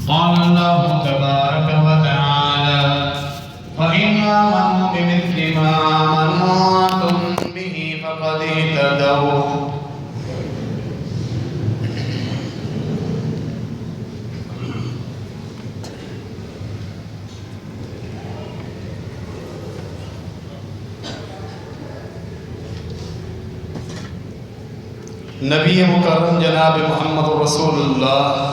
قال الله تبارك وتعالى فإن آمنوا بمثل ما آمنتم به فقد اهتدوا نبی مکرم جناب محمد رسول اللہ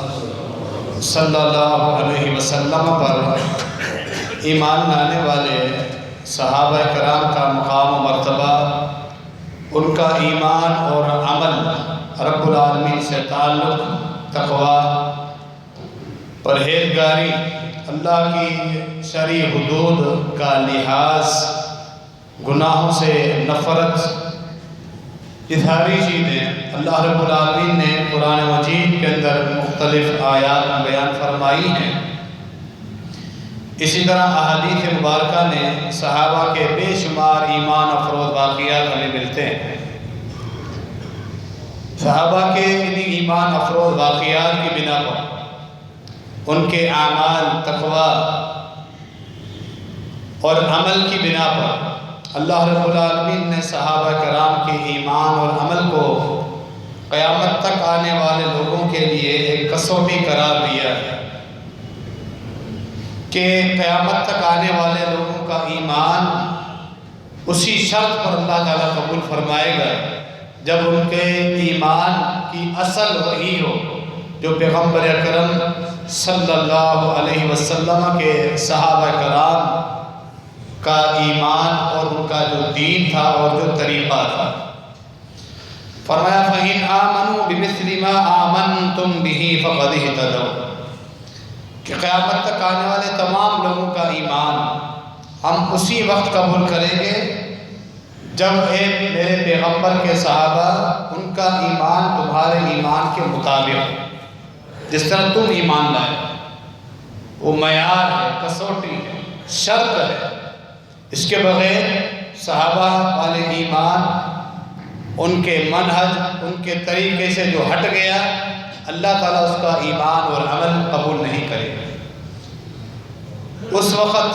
صلی اللہ علیہ وسلم پر ایمان لانے والے صحابہ کرام کا مقام و مرتبہ، ان کا ایمان اور عمل، رب العالمین سے تعلق، تقوی، پرہیزگاری، اللہ کی شرعی حدود کا لحاظ، گناہوں سے نفرت، یہ ساری چیزیں اللہ رب العالمین نے قرآن مجید کے اندر مختلف آیات میں بیان فرمائی ہیں۔ اسی طرح احادیث مبارکہ نے صحابہ کے بے شمار ایمان افروز واقعات ہمیں ملتے ہیں۔ صحابہ کے انہی ایمان افروز واقعات کی بنا پر، ان کے اعمال، تقوی اور عمل کی بنا پر اللہ رب العالمین نے صحابہ کرام کے ایمان اور عمل کو قیامت تک آنے والے لوگوں کے لیے ایک کسوٹی قرار دیا ہے کہ قیامت تک آنے والے لوگوں کا ایمان اسی شرط پر اللہ تعالیٰ قبول فرمائے گا جب ان کے ایمان کی اصل وہی ہو جو پیغمبر اکرم صلی اللہ علیہ وسلم کے صحابہ کرام کا ایمان اور ان کا جو دین تھا اور جو طریقہ تھا۔ فرمایا فَإِنْ آمَنُوا بِمِثْلِ مَا آمَنْتُمْ بِهِ فَقَدْ اهْتَدَوْا کہ قیامت تک آنے والے تمام لوگوں کا ایمان ہم اسی وقت قبول کریں گے جب میرے پیغمبر کے صحابہ، ان کا ایمان تمہارے ایمان کے مطابق جس طرح تم ایمان لائے، وہ معیار ہے، کسوٹی ہے، شرط ہے۔ اس کے بغیر صحابہ والے ایمان، ان کے منہج، ان کے طریقے سے جو ہٹ گیا، اللہ تعالیٰ اس کا ایمان اور عمل قبول نہیں کرے گا۔ اس وقت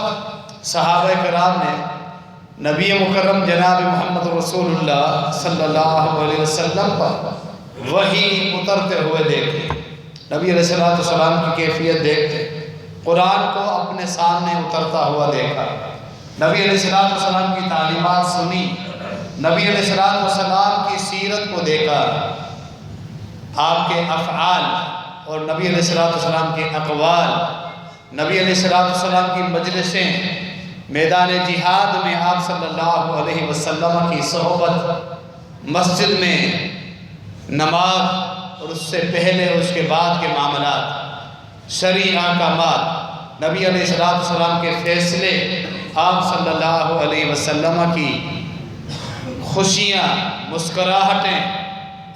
صحابہ کرام نے نبی مکرم جناب محمد رسول اللہ صلی اللہ علیہ وسلم پر وحی اترتے ہوئے دیکھے، نبی علیہ السلام کی کیفیت دیکھتے، قرآن کو اپنے سامنے اترتا ہوا دیکھا، نبی علیہ السلام کی تعلیمات سنی، نبی علیہ السلام کی سیرت کو دیکھا، آپ کے افعال اور نبی علیہ السلام کے اقوال، نبی علیہ السلام کی مجلسیں، میدان جہاد میں آپ صلی اللہ علیہ وسلم کی صحبت، مسجد میں نماز اور اس سے پہلے اور اس کے بعد کے معاملات، شرعی احکامات، نبی علیہ السلام کے فیصلے، آپ صلی اللہ علیہ وسلم کی خوشیاں، مسکراہٹیں،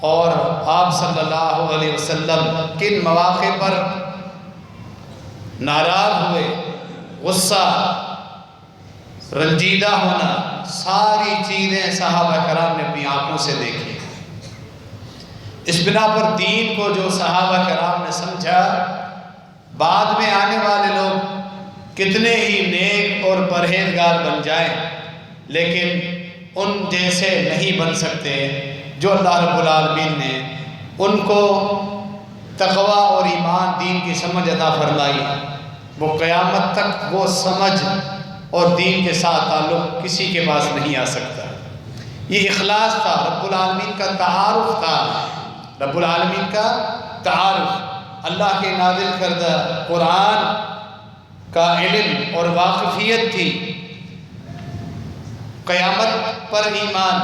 اور آپ صلی اللہ علیہ وسلم کن مواقع پر ناراض ہوئے، غصہ، رنجیدہ ہونا، ساری چیزیں صحابہ کرام نے اپنی آنکھوں سے دیکھی۔ اس بنا پر دین کو جو صحابہ کرام نے سمجھا، بعد میں آنے والے لوگ کتنے ہی نیک اور پرہیزگار بن جائیں لیکن ان جیسے نہیں بن سکتے جو اللہ رب العالمین نے ان کو تقوی اور ایمان، دین کی سمجھ عطا فرمائی۔ وہ قیامت تک وہ سمجھ اور دین کے ساتھ تعلق کسی کے پاس نہیں آ سکتا۔ یہ اخلاص تھا، رب العالمین کا تعارف تھا، رب العالمین کا تعارف، اللہ کے نازل کردہ قرآن کا علم اور واقفیت تھی۔ قیامت پر ایمان،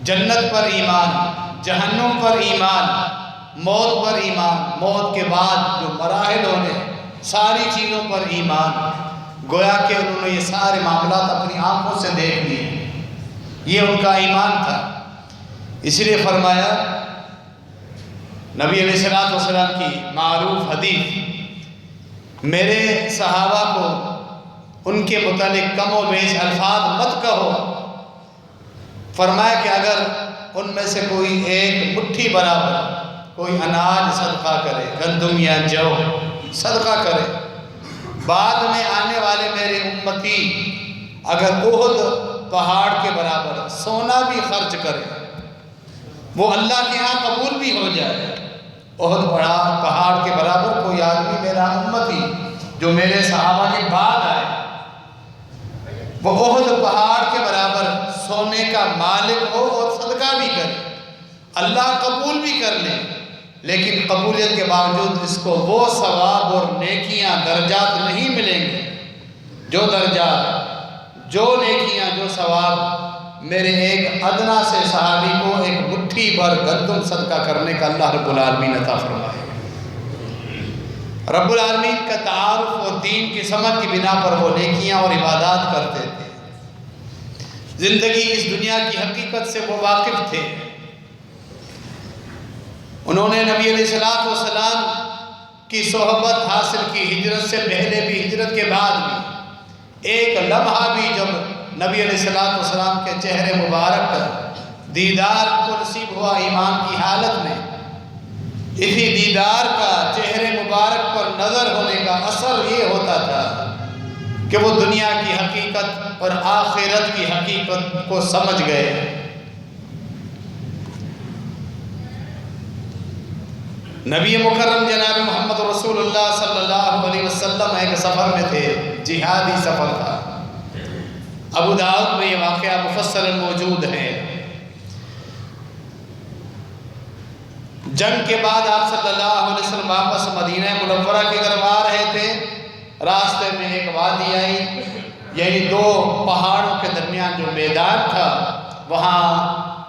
جنت پر ایمان، جہنم پر ایمان، موت پر ایمان، موت کے بعد جو مراحل ہونے، ساری چیزوں پر ایمان، گویا کہ انہوں نے یہ سارے معاملات اپنی آنکھوں سے دیکھ لیے، یہ ان کا ایمان تھا۔ اس لیے فرمایا نبی علیہ السلام کی معروف حدیث، میرے صحابہ کو ان کے متعلق کم و بیش الفاظ مت کہو، فرمایا کہ اگر ان میں سے کوئی ایک مٹھی برابر کوئی اناج صدقہ کرے، گندم یا جو صدقہ کرے. بعد میں آنے والے میرے امتی اگر احد پہاڑ کے برابر سونا بھی خرچ کرے وہ اللہ کے ہاں قبول بھی ہو جائے. احد پہاڑ کے برابر کوئی آدمی میرا امتی جو میرے صحابہ کے بعد آئے وہ احد پہاڑ کے برابر سونے کا مالک ہو اور صدقہ بھی کرے اللہ قبول بھی کر لے. لیکن قبولیت کے باوجود اس کو وہ ثواب اور نیکیاں درجات نہیں ملیں گے جو درجات جو نیکیاں جو ثواب میرے ایک ادنا سے صحابی کو ایک مٹھی بھر گندم صدقہ کرنے کا اللہ رب العالمین عطا فرمائے. رب العالمین کا تعارف اور دین کی سمجھ کی بنا پر وہ نیکیاں اور عبادات کرتے تھے. زندگی اس دنیا کی حقیقت سے وہ واقف تھے. انہوں نے نبی علیہ السلام کی صحبت حاصل کی ہجرت سے پہلے بھی ہجرت کے بعد بھی. ایک لمحہ بھی جب نبی علیہ السلام کے چہرے مبارک کا دیدار کو نصیب ہوا ایمان کی حالت میں اسی دیدار کا چہرے مبارک پر نظر ہونے کا اثر یہ ہوتا تھا کہ وہ دنیا کی حقیقت اور آخرت کی حقیقت کو سمجھ گئے. نبی مکرم جناب محمد رسول اللہ صلی اللہ علیہ وسلم ایک سفر میں تھے, جہادی سفر تھا. ابو داؤد میں یہ واقعہ مفصل موجود ہے. جنگ کے بعد آپ صلی اللہ علیہ وسلم واپس مدینہ منورہ کی طرف آ رہے تھے. راستے میں ایک وادی آئی, یعنی دو پہاڑوں کے درمیان جو میدان تھا وہاں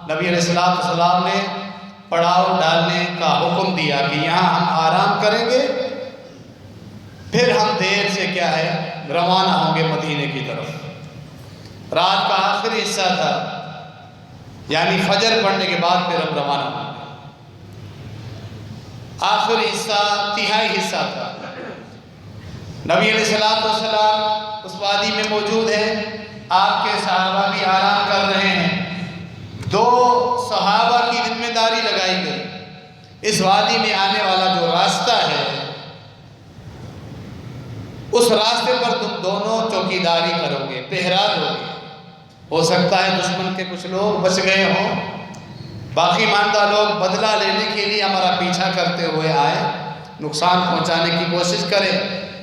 نبی علیہ السلام نے پڑاؤ ڈالنے کا حکم دیا کہ یہاں ہم آرام کریں گے, پھر ہم دیر سے کیا ہے روانہ ہوں گے مدینے کی طرف. رات کا آخری حصہ تھا, یعنی فجر پڑھنے کے بعد پھر ہم روانہ ہوں گے. آخری حصہ تہائی حصہ تھا. نبی علیہ السلام اس وادی میں موجود ہیں, آپ کے صحابہ بھی آرام کر رہے ہیں. دو صحابہ کی ذمہ داری لگائی گئی, اس وادی میں آنے والا جو راستہ ہے اس راستے پر تم دونوں چوکیداری کرو گے, پہرا دو گے. ہو سکتا ہے دشمن کے کچھ لوگ بچ گئے ہوں, باقی ماندہ لوگ بدلہ لینے کے لیے ہمارا پیچھا کرتے ہوئے آئے, نقصان پہنچانے کی کوشش کرے,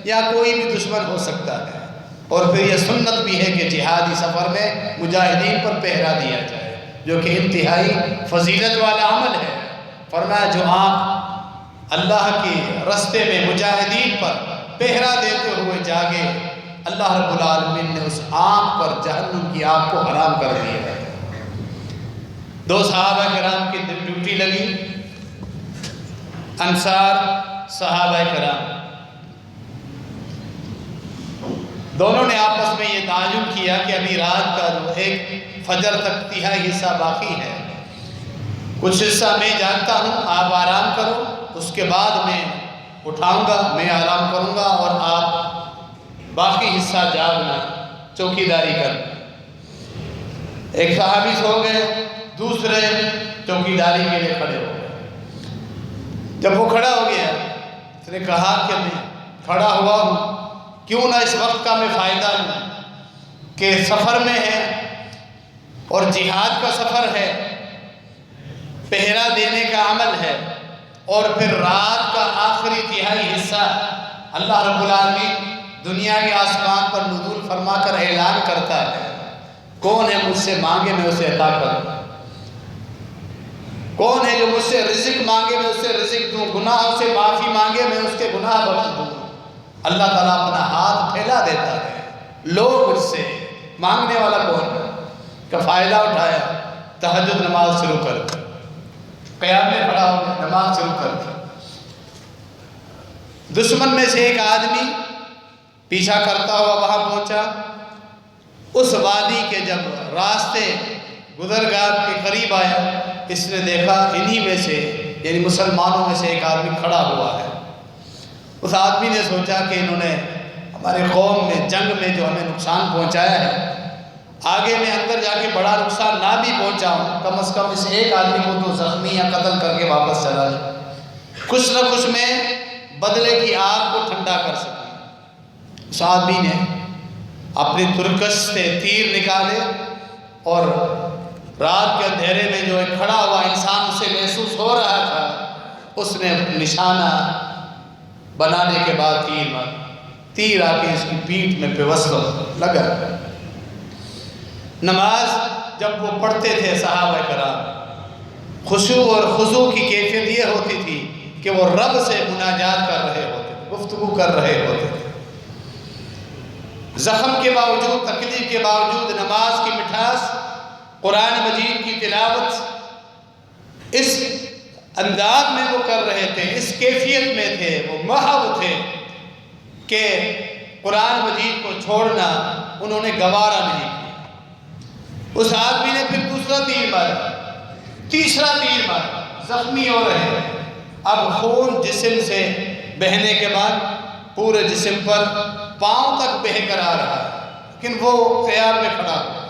یا کوئی بھی دشمن ہو سکتا ہے. اور پھر یہ سنت بھی ہے کہ جہادی سفر میں مجاہدین پر پہرا دیا جائے, جو کہ انتہائی فضیلت والا عمل ہے. فرمایا جو آنکھ اللہ کے رستے میں مجاہدین پر پہرا دیتے ہوئے جاگے, اللہ رب العالمین نے اس آنکھ پر جہنم کی آگ کو حرام کر دیا ہے. دو صحابہ کرام کی ڈیوٹی لگی, انصار صحابہ کرام دونوں نے آپس میں یہ تعین کیا کہ ابھی رات کا جو ایک فجر تک تہائی حصہ باقی ہے, کچھ حصہ میں جانتا ہوں, آپ آرام کرو, اس کے بعد میں اٹھاؤں گا, میں آرام کروں گا اور آپ باقی حصہ جاگنا, چوکیداری کرنا. ایک صحابی سو گئے, دوسرے چوکیداری کے لیے کھڑے ہو گئے. جب وہ کھڑا ہو گیا اس نے کہا کہ میں کھڑا ہوا ہوں, کیوں نہ اس وقت کا میں فائدہ لوں کہ سفر میں ہے اور جہاد کا سفر ہے, پہرا دینے کا عمل ہے, اور پھر رات کا آخری تہائی حصہ اللہ رب العالمین دنیا کے آسمان پر نزول فرما کر اعلان کرتا ہے کون ہے مجھ سے مانگے میں اسے عطا کروں, کون ہے جو مجھ سے رزق مانگے میں اسے رزق دوں, گناہوں سے معافی مانگے میں اس کے گناہ بخش دوں. اللہ تعالیٰ اپنا ہاتھ پھیلا دیتا ہے, لو مجھ سے, مانگنے والا کون ہے, کا فائدہ اٹھایا, تہجد نماز شروع کر دی, قیام میں کھڑا ہو گیا, نماز شروع کر دی. دشمن میں سے ایک آدمی پیچھا کرتا ہوا وہاں پہنچا. اس وادی کے جب راستے گزرگاہ کے قریب آیا, اس نے دیکھا انہی میں سے یعنی مسلمانوں میں سے ایک آدمی کھڑا ہوا ہے. اس آدمی نے سوچا کہ انہوں نے ہمارے قوم میں جنگ میں جو ہمیں نقصان پہنچایا ہے, آگے میں اندر جا کے بڑا نقصان نہ بھی پہنچاؤں, کم از کم اس ایک آدمی کو تو زخمی یا قتل کر کے واپس چلا جائے. کچھ نہ کچھ میں بدلے کی آگ کو ٹھنڈا کر سکیں۔ اس آدمی نے اپنی ترکش سے تیر نکالے اور رات کے اندھیرے میں جو ایک کھڑا ہوا انسان اسے محسوس ہو رہا تھا، اس نے نشانہ بنانے کے بعد تیر مار، تیر آ کے اس کی پیٹھ میں پیوستہ لگا۔ نماز جب وہ پڑھتے تھے صحابہ کرام، خشوع اور خضوع کی کیفیت یہ ہوتی تھی کہ وہ رب سے مناجات کر رہے ہوتے تھے، گفتگو کر رہے ہوتے تھے۔ زخم کے باوجود، تکلیف کے باوجود نماز کی مٹھاس، قرآن مجید کی تلاوت اس انداز میں وہ کر رہے تھے، اس کیفیت میں تھے، وہ محو تھے کہ قرآن مجید کو چھوڑنا انہوں نے گوارا نہیں کیا۔ اس آدمی نے پھر دوسرا تیر مارا، تیسرا تیر مارا، زخمی ہو رہے ہیں۔ اب خون جسم سے بہنے کے بعد پورے جسم پر پاؤں تک بہہ کر آ رہا ہے، لیکن وہ خیال میں کھڑا ہوا،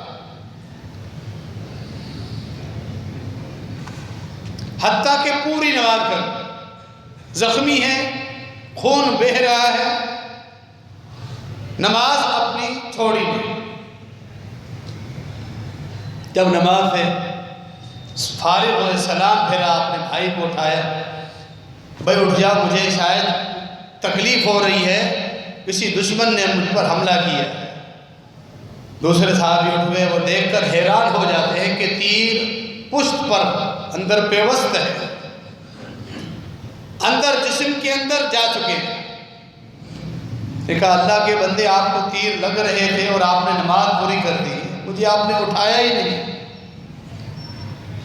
حتیٰ کہ پوری نماز کر زخمی ہے، خون بہہ رہا ہے، نماز اپنی چھوڑی نہیں۔ جب نماز سے فارغ ہوئے، سلام پھیرا، اپنے بھائی کو اٹھایا، بھائی اٹھ جا، مجھے شاید تکلیف ہو رہی ہے، کسی دشمن نے مجھ پر حملہ کیا۔ دوسرے صحابی اٹھ گئے، وہ دیکھ کر حیران ہو جاتے ہیں کہ تیر پشت پر اندر پیوست ہے، اندر جسم کے اندر جا چکے ہیں۔ کہا اللہ کے بندے، آپ کو تیر لگ رہے تھے اور آپ نے نماز پوری کر دی، مجھے آپ نے اٹھایا ہی نہیں۔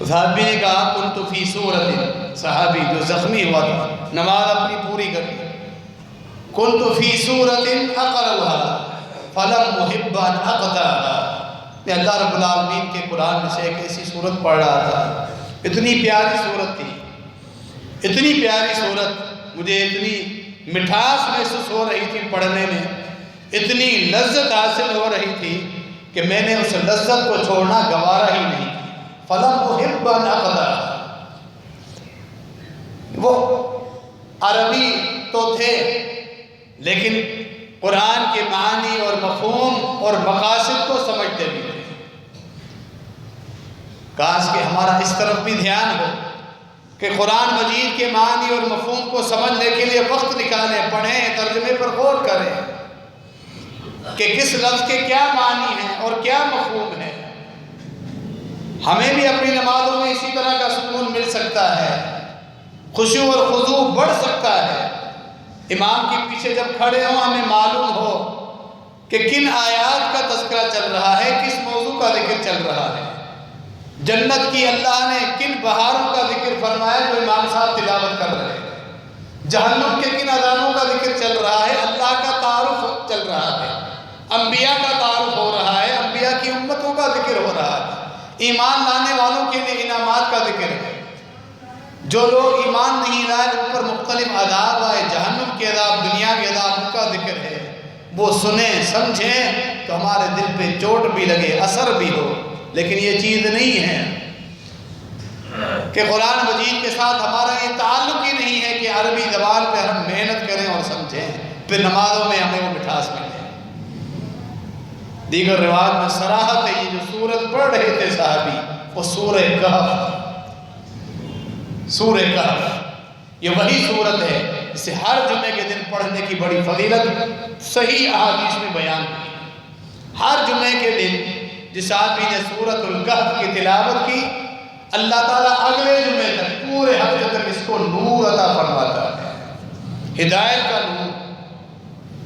صحابی نے کہا کنت فی صورت، صحابی جو زخمی ہوا تھا، نماز اپنی پوری کر دی، کنت فی صورت اقرأها فلم احب ان اقطعها، میں اللہ رب العالمین کے قرآن میں سے ایک ایسی صورت پڑھ رہا تھا، اتنی پیاری صورت تھی، اتنی پیاری صورت، مجھے اتنی مٹھاس محسوس ہو رہی تھی پڑھنے میں، اتنی لذت حاصل ہو رہی تھی کہ میں نے اس لذت کو چھوڑنا گوارا ہی نہیں کی۔ فلم احب ان اقطعها، وہ عربی تو تھے لیکن قرآن کے معنی اور مفہوم اور مقاصد کو سمجھتے بھی تھے۔ کاش کہ ہمارا اس طرف بھی دھیان ہو کہ قرآن مجید کے معنی اور مفہوم کو سمجھنے کے لیے وقت نکالیں، پڑھیں، ترجمے پر غور کریں کہ کس لفظ کے کیا معنی ہیں اور کیا مفہوم ہے۔ ہمیں بھی اپنی نمازوں میں اسی طرح کا سکون مل سکتا ہے، خشوع اور خضوع بڑھ سکتا ہے۔ امام کے پیچھے جب کھڑے ہوں، ہمیں معلوم ہو کہ کن آیات کا تذکرہ چل رہا ہے، کس موضوع کا ذکر چل رہا ہے، جنت کی اللہ نے کن بہاروں کا ذکر فرمایا جو امام صاحب تلاوت کر رہے ہیں، جہنم کے کن عذابوں کا ذکر چل رہا ہے، اللہ کا تعارف چل رہا ہے، انبیاء کا تعارف ہو رہا ہے، انبیاء کی امتوں کا ذکر ہو رہا ہے، ایمان لانے والوں کے لیے انعامات کا ذکر ہے۔ جو لوگ ایمان نہیں لائے ان پر مختلف عذاب آئے، جہنم کے عذاب، دنیا کے عذاب، ان کا ذکر ہے۔ وہ سنیں سمجھیں تو ہمارے دل پہ چوٹ بھی لگے، اثر بھی ہو، لیکن یہ چیز نہیں ہے کہ قرآن مجید کے ساتھ ہمارا یہ تعلق ہی نہیں ہے کہ عربی زبان پہ ہم محنت کریں اور سمجھیں، پھر نمازوں میں ہمیں وہ مٹھاس ملے۔ دیگر روایت میں صراحت ہے، یہ جو سورت پڑھ رہے تھے صحابی، وہ سورہ کہف، سورہ کہف، یہ وہی سورت ہے جسے ہر جمعے کے دن پڑھنے کی بڑی فضیلت صحیح احادیث میں بیان کی۔ ہر جمعے کے دن جس آدمی نے سورۃ الکہف کی تلاوت کی، اللہ تعالیٰ اگلے جمعے تک، پورے ہفتے تک اس کو نور عطا فرماتا ہے، ہدایت کا نور،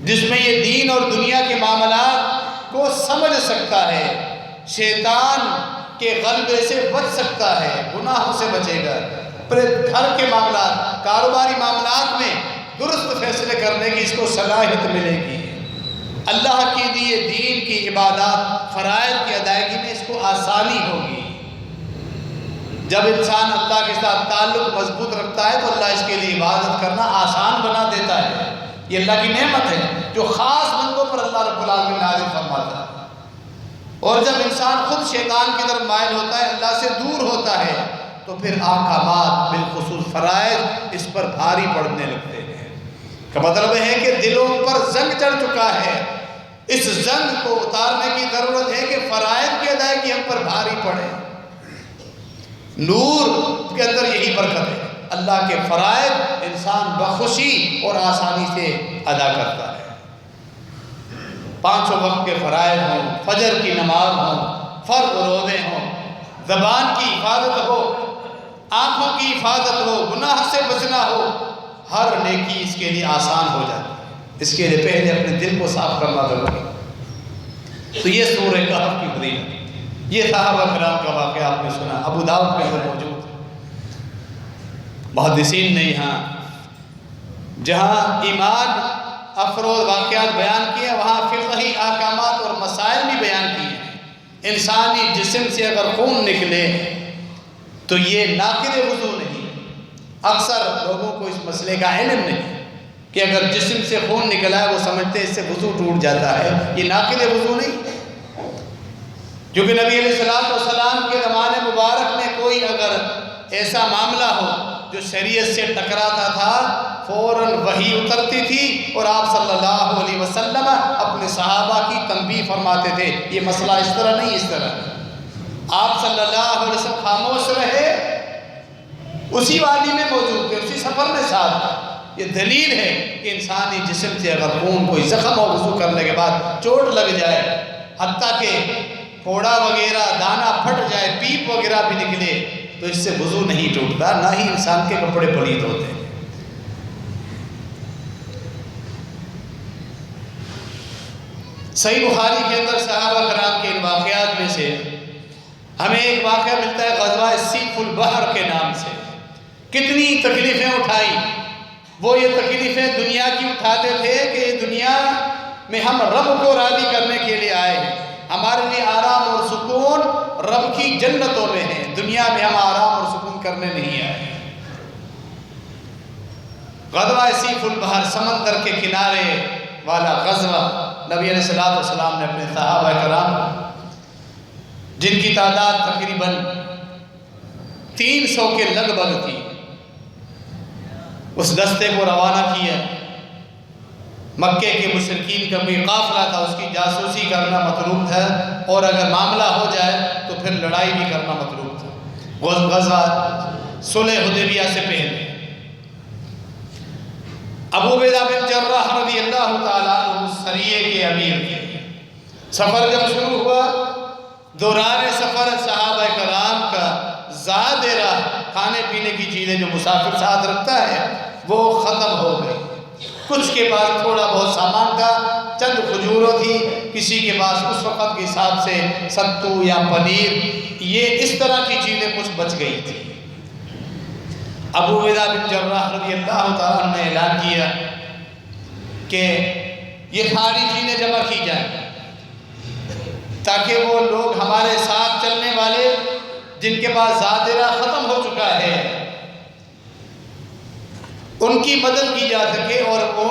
جس میں یہ دین اور دنیا کے معاملات کو سمجھ سکتا ہے، شیطان کے غلبے سے بچ سکتا ہے، گناہوں سے بچے گا، اپنے گھر کے معاملات، کاروباری معاملات میں درست فیصلے کرنے کی اس کو صلاحیت ملے گی، اللہ کی دیے دین کی عبادات، فرائض کی ادائیگی میں اس کو آسانی ہوگی۔ جب انسان اللہ کے ساتھ تعلق مضبوط رکھتا ہے تو اللہ اس کے لیے عبادت کرنا آسان بنا دیتا ہے۔ یہ اللہ کی نعمت ہے جو خاص بندوں پر اللہ رب العالمین نازل فرماتا ہے۔ اور جب انسان خود شیطان کی طرف مائل ہوتا ہے، اللہ سے دور ہوتا ہے، تو پھر احکامات بالخصوص فرائض اس پر بھاری پڑنے لگتے ہیں۔ کا مطلب ہے کہ دلوں پر زنگ چڑھ چکا ہے، اس زنگ کو اتارنے کی ضرورت ہے کہ فرائض کی ادائیگی ہم پر بھاری پڑے۔ نور کے اندر یہی برکت ہے، اللہ کے فرائض انسان بخوشی اور آسانی سے ادا کرتا ہے۔ 5 وقت کے فرائض ہوں، فجر کی نماز ہوں، فرض روزے ہوں، زبان کی حفاظت ہو، آنکھوں کی حفاظت ہو، گناہ سے بچنا ہو، ہر نیکی اس کے لیے آسان ہو جاتی ہے۔ اس کے لیے پہلے اپنے دل کو صاف کرنا ضروری ہے۔ تو یہ سورہ کہف کی فضیلت، یہ صحابہ کرام کا واقعہ آپ نے سنا، ابو داؤد کے اندر موجود ہے۔ محدثین نے یہاں جہاں ایمان افروز واقعات بیان کیے، وہاں فقہی احکامات اور مسائل بھی بیان کیے ہیں۔ انسانی جسم سے اگر خون نکلے تو یہ ناقض وضو نہیں۔ اکثر لوگوں کو اس مسئلے کا علم نہیں کہ اگر جسم سے خون نکلا ہے وہ سمجھتے ہیں اس سے وضو ٹوٹ جاتا ہے، یہ ناقض وضو نہیں۔ کیونکہ نبی علیہ السلام کے زمانے مبارک میں کوئی اگر ایسا معاملہ ہو جو شریعت سے ٹکراتا تھا، فوراً وحی اترتی تھی اور آپ صلی اللہ علیہ وسلم اپنے صحابہ کی تنبیہ فرماتے تھے، یہ مسئلہ اس طرح نہیں، اس طرح۔ آپ صلی اللہ علیہ وسلم خاموش رہے، اسی وادی میں موجود تھے، اسی سفر میں ساتھ تھے۔ یہ دلیل ہے کہ انسانی جسم سے اگر خون کوئی زخم ہو، وضو کرنے کے بعد چوٹ لگ جائے، حتیٰ کہ پھوڑا وغیرہ، دانہ پھٹ جائے، پیپ وغیرہ بھی نکلے، تو اس سے وضو نہیں ٹوٹتا، نہ ہی انسان کے کپڑے پلید ہوتے ہیں۔ صحیح بخاری کے اندر صحابہ کرام کے ان واقعات میں سے ہمیں ایک واقعہ ملتا ہے غزوہ سیف البحر کے نام سے۔ کتنی تکلیفیں اٹھائی، وہ یہ تکلیفیں دنیا کی اٹھاتے تھے کہ دنیا میں ہم رب کو راضی کرنے کے لیے آئے ہیں، ہمارے لیے آرام اور سکون رب کی جنتوں میں ہے، دنیا میں ہم آرام اور سکون کرنے نہیں آئے۔ غزوہ سیف البحر، سمندر کے کنارے والا غزوہ، نبی علیہ السلام نے اپنے صحابہ کرام جن کی تعداد تقریباً 300 کے لگ بھگ تھی، اس دستے کو روانہ کیا۔ مکے کے مشرکین کا کوئی قافلہ تھا، اس کی جاسوسی کرنا مطلوب تھا، اور اگر معاملہ ہو جائے تو پھر لڑائی بھی کرنا مطلوب تھا۔ غزوہ صلح حدیبیہ سے پہلے ابو عبیدہ بن جراح رضی اللہ تعالیٰ عنہ سریے کے امیر تھے۔ سفر جب شروع ہوا، دوران سفر صحابہ کرام کا زادرہ، کھانے پینے کی چیزیں جو مسافر ساتھ رکھتا ہے، وہ ختم ہو گئی۔ کچھ کے پاس تھوڑا بہت سامان تھا، چند کھجوروں تھی، کسی کے پاس اس وقت کے حساب سے ستو یا پنیر، یہ اس طرح کی چیزیں کچھ بچ گئی تھی۔ ابو عبیدہ بن جراح رضی اللہ تعالیٰ عنہ نے اعلان کیا کہ یہ ساری چیزیں جمع کی جائیں تاکہ وہ لوگ ہمارے ساتھ چلنے والے جن کے پاس زادرہ ختم ہو چکا ہے ان کی مدد کی جا سکے اور وہ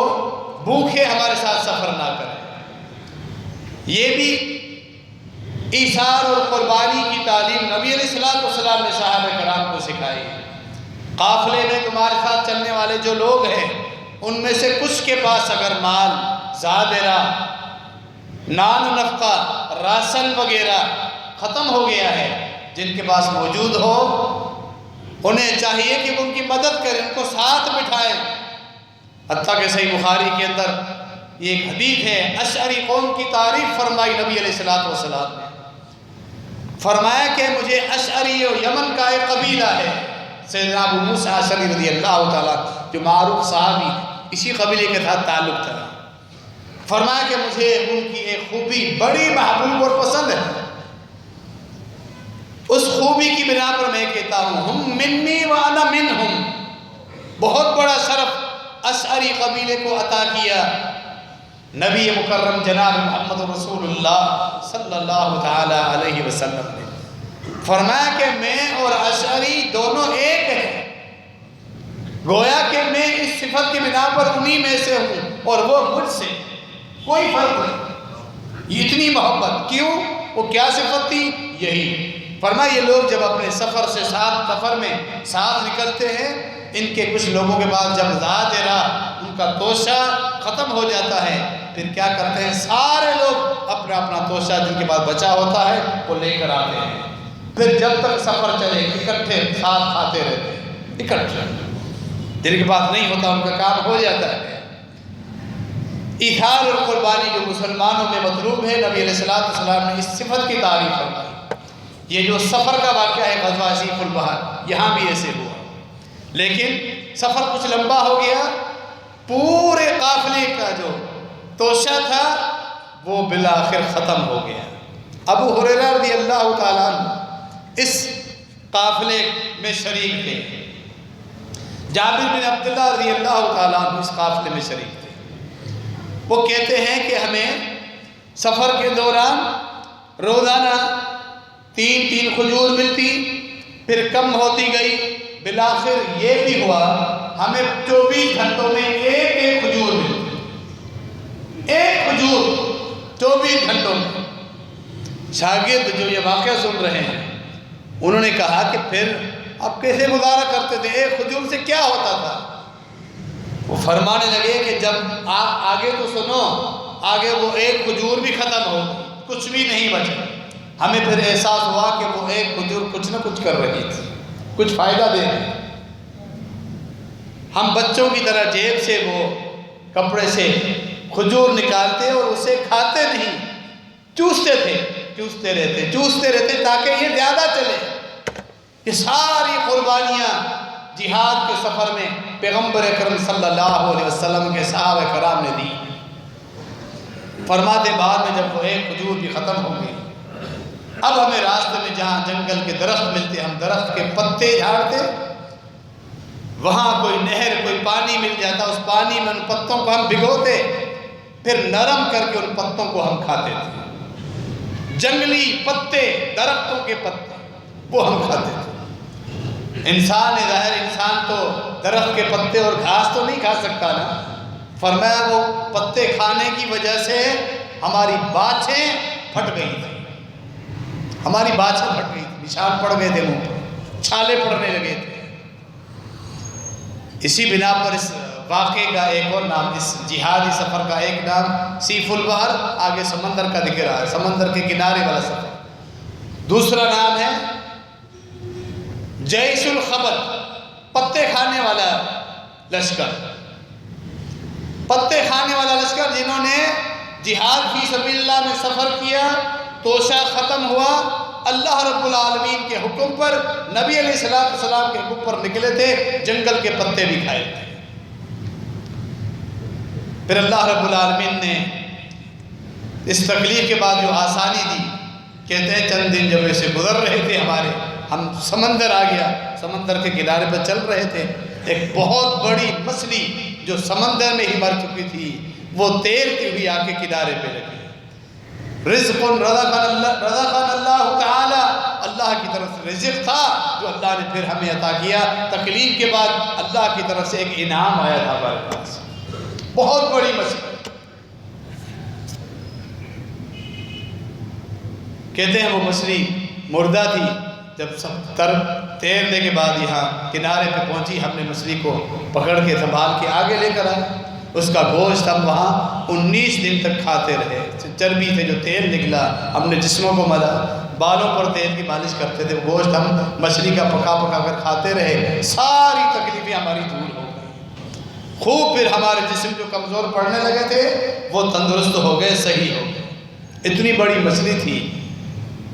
بھوکے ہمارے ساتھ سفر نہ کریں۔ یہ بھی ایثار اور قربانی کی تعلیم نبی علیہ السلام نے صحابہ کرام کو سکھائی ہے۔ قافلے میں تمہارے ساتھ چلنے والے جو لوگ ہیں، ان میں سے کچھ کے پاس اگر مال، زادرہ، نان و نفقہ، راشن وغیرہ ختم ہو گیا ہے، جن کے پاس موجود ہو، انہیں چاہیے کہ وہ ان کی مدد کریں، ان کو ساتھ بٹھائیں۔ حتیٰ کہ صحیح بخاری کے اندر یہ ایک حدیث ہے، اشعری قوم کی تعریف فرمائی نبی علیہ السلام نے، فرمایا کہ مجھے اشعری اور یمن کا ایک قبیلہ ہے، سیدنا ابو موسیٰ اشعری رضی اللہ تعالیٰ جو معروف صحابی اسی قبیلے کے ساتھ تعلق تھا، فرمایا کہ مجھے ان کی ایک خوبی بڑی محبوب اور پسند ہے، اس خوبی کی بنا پر میں کہتا ہوں ہم منی وانا منہم، بہت بڑا شرف اشعری قبیلے کو عطا کیا نبی مکرم جناب محمد رسول اللہ صلی اللہ تعالی علیہ وسلم نے۔ فرمایا کہ میں اور اشعری دونوں ایک ہیں، گویا کہ میں اس صفت کی بنا پر انہی میں سے ہوں اور وہ مجھ سے، کوئی فرق نہیں۔ اتنی محبت کیوں؟ وہ کیا صفت تھی؟ یہی فرمایا یہ لوگ جب اپنے سفر میں ساتھ نکلتے ہیں، ان کے کچھ لوگوں کے پاس جب زادرہ ان کا توشہ ختم ہو جاتا ہے، پھر کیا کرتے ہیں سارے لوگ اپنا اپنا توشہ جن کے پاس بچا ہوتا ہے وہ لے کر آتے ہیں، پھر جب تک سفر چلے اکٹھے ساتھ کھاتے رہتے ہیں، اکٹھے، جن کے پاس نہیں ہوتا ان کا کام ہو جاتا ہے۔ ایثار اور قربانی جو مسلمانوں میں مطلوب ہے، نبی علیہ السلام نے اس صفت کی تعریف فرمائی۔ یہ جو سفر کا واقعہ ہے غزوہ سیف البحر، یہاں بھی ایسے ہوا، لیکن سفر کچھ لمبا ہو گیا، پورے قافلے کا جو توشہ تھا وہ بالآخر ختم ہو گیا۔ ابو ہریرہ رضی اللہ تعالیٰ عنہ اس قافلے میں شریک تھے، جابر بن عبداللہ رضی اللہ تعالیٰ عنہ اس قافلے میں شریک تھے۔ وہ کہتے ہیں کہ ہمیں سفر کے دوران روزانہ 3 کھجور ملتی، پھر کم ہوتی گئی، بالآخر یہ بھی ہوا ہمیں 24 گھنٹوں میں ایک کھجور ملتی، ایک کھجور 24 گھنٹوں میں۔ شاگرد جو یہ واقعہ سن رہے ہیں انہوں نے کہا کہ پھر آپ کیسے گزارا کرتے تھے، ایک کھجور سے کیا ہوتا تھا؟ وہ فرمانے لگے کہ جب آپ آگے تو سنو، آگے وہ ایک کھجور بھی ختم ہو، کچھ بھی نہیں بچا، ہمیں پھر احساس ہوا کہ وہ ایک کھجور کچھ نہ کچھ کر رہی تھی، کچھ فائدہ دے رہی۔ ہم بچوں کی طرح جیب سے وہ کپڑے سے کھجور نکالتے اور اسے کھاتے نہیں، چوستے تھے، چوستے رہتے تاکہ یہ زیادہ چلے۔ یہ ساری قربانیاں جہاد کے سفر میں پیغمبر اکرم صلی اللہ علیہ وسلم کے صحابہ کرام نے دی۔ فرماتے بعد میں جب وہ ایک کھجور بھی ختم ہو گئی، اب ہمیں راستے میں جہاں جنگل کے درخت ملتے ہم درخت کے پتے جھاڑتے، وہاں کوئی نہر کوئی پانی مل جاتا، اس پانی میں ان پتوں کو ہم بھگوتے، پھر نرم کر کے ان پتوں کو ہم کھاتے تھے۔ جنگلی پتے، درختوں کے پتے وہ ہم کھاتے تھے۔ انسان ظاہر انسان تو درخت کے پتے اور گھاس تو نہیں کھا سکتا نا، فرمایا وہ پتے کھانے کی وجہ سے ہماری باچھیں پھٹ گئی تھی، ہماری باچھیں پھٹ گئی تھی، نشان پڑ گئے تھے منہ پر، چھالے پڑنے لگے تھے۔ اسی بنا پر اس واقعے کا ایک اور نام، اس جہادی سفر کا ایک نام سیف البحر، آگے سمندر کا ذکر ہے، سمندر کے کنارے والا سفر۔ دوسرا نام ہے جیش الخبر، پتے کھانے والا لشکر، پتے کھانے والا لشکر جنہوں نے جہاد فی سبیل اللہ میں سفر کیا، توشہ ختم ہوا، اللہ رب العالمین کے حکم پر، نبی علیہ السلام کے حکم پر نکلے تھے، جنگل کے پتے بھی کھائے تھے۔ پھر اللہ رب العالمین نے اس تکلیف کے بعد جو آسانی دی، کہتے ہیں چند دن جب ایسے گزر رہے تھے ہمارے، ہم سمندر آ گیا، سمندر کے کنارے پر چل رہے تھے، ایک بہت بڑی مچھلی جو سمندر میں ہی مر چکی تھی وہ تیرتی ہوئی آ کے کنارے پہ لگی۔ رزق رزقنا اللہ تعالی، اللہ کی طرف سے رزق تھا جو اللہ نے پھر ہمیں عطا کیا۔ تکلیف کے بعد اللہ کی طرف سے ایک انعام آیا تھا ہمارے پاس، بہت بڑی مچھلی۔ کہتے ہیں وہ مچھلی مردہ تھی، جب سب تیرنے کے بعد یہاں کنارے پہ پہنچی، ہم نے مچھلی کو پکڑ کے سنبھال کے آگے لے کر آئے، اس کا گوشت ہم وہاں 19 دن تک کھاتے رہے۔ چربی سے جو تیل نکلا ہم نے جسموں کو ملا، بالوں پر تیل کی مالش کرتے تھے، وہ گوشت ہم مچھلی کا پکا پکا کر کھاتے رہے، ساری تکلیفیں ہماری دور ہو گئی۔ خوب پھر ہمارے جسم جو کمزور پڑنے لگے تھے وہ تندرست ہو گئے، صحیح ہو گئے۔ اتنی بڑی مچھلی تھی،